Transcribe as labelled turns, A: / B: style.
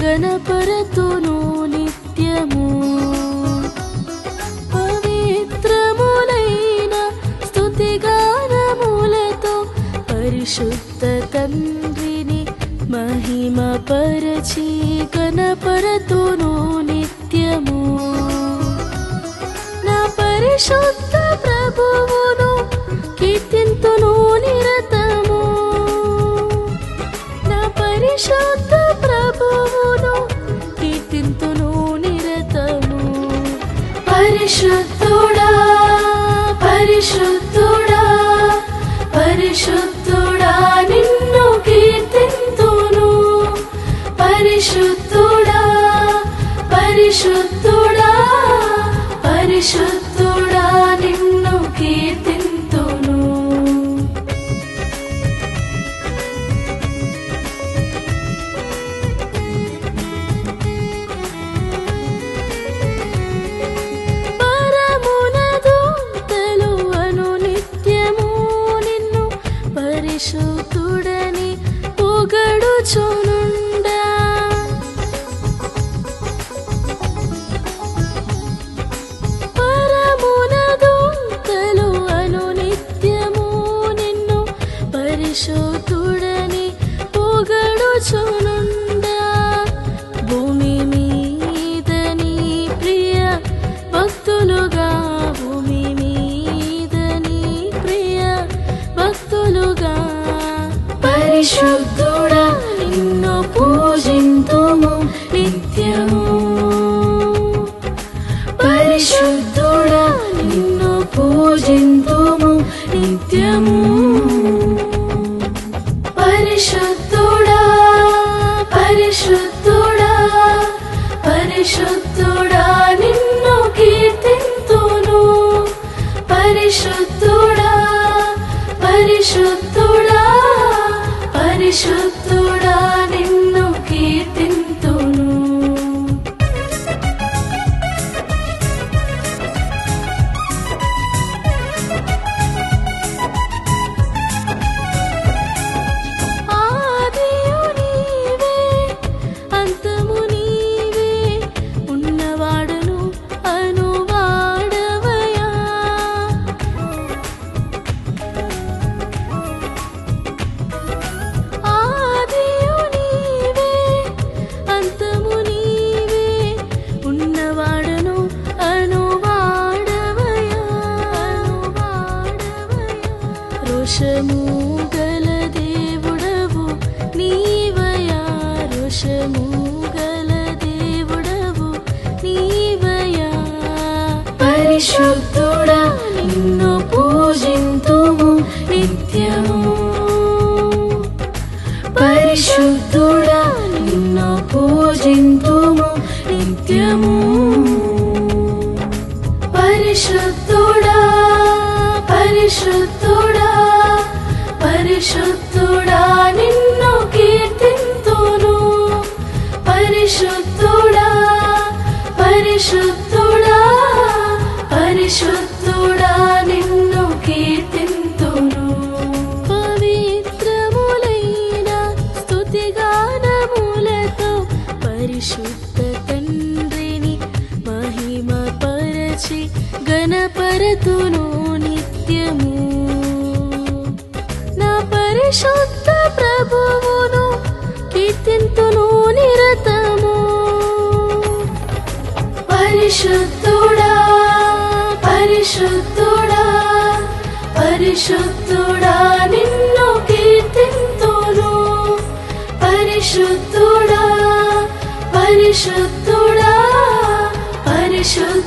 A: గణపరతును నిత్యము. పవిత్రములైన స్తుతిగానములతో పరిశుద్ధ తండ్రిని మహిమపరచి గణపరతును నిత్యము. నా పరిశుద్ధ ప్రభువును కీర్తింతును నిరతము. నా పరిశుద్ధ ప్రభువును కీర్తింతును నిరతము. పరిశుద్ధుడా పరిశుద్ధుడా పరిశుద్ధుడా నిన్ను కీర్తింతును. పరిశుద్ధుడా పరిశుద్ధుడా పరిశుద్ధుడా నిన్ను కీర్తింతును. పరమునదుంతలు అను నిత్యము నిన్ను పరిశుద్ధుడని పొగడుచునుండా. పరమునదుంతలు అను నిత్యము నిన్ను పరిశుద్ధుడని పొగడుచునుండా. భూమి మీద నీ ప్రియ భక్తులుగా భూమి మీద నీ ప్రియ భక్తులుగా పరిశుద్ధుడా నిన్ను పూజింతుము నిత్యము. పరిశుద్ధుడా నిన్ను పూజింతుము నిత్యము. పరిశుద్ధుడా పరిశుద్ధుడా పరిశుద్ధుడా నిన్ను కీర్తింతును. పరిశుద్ధుడా పరిశుద్ధుడా పరిశుద్ధుడా నిన్ను కీర్తింతును. ఆదియు నీవే అంతము నీవే ఉన్నవాడను అనువాడవయా. ఆదియు నీవే అంతము నీవే ఉన్నవాడను అనువాడవయా. రోషము గల దేవుడవు నీవయా. రోషము గల దేవుడవు నీవయా. పరిశుద్ధుడా నిన్ను పూజింతుము నిత్యము. పరిశుద్ధుడా నిన్ను పూజింతుము నిత్యము. పరిశుద్ధుడా పరిశుద్ధుడా పరిశుద్ధుడా నిన్ను కీర్తింతును. పరిశుద్ధుడా పరిశుద్ధుడా పరిశుద్ధుడా నిన్ను కీర్తింతును. పవిత్రములైన స్తుతిగానములతో పరిశుద్ధ తండ్రిని మహిమపరచి గణపరతును నిత్యము. నా పరిశుద్ధ ప్రభువును కీర్తింతును నిరతము. పరిశుద్ధుడా పరిశుద్ధుడా పరిశుద్ధుడా నిన్ను కీర్తింతును. పరిశుద్ధుడా పరిశుద్ధుడా పరిశుద్ధుడా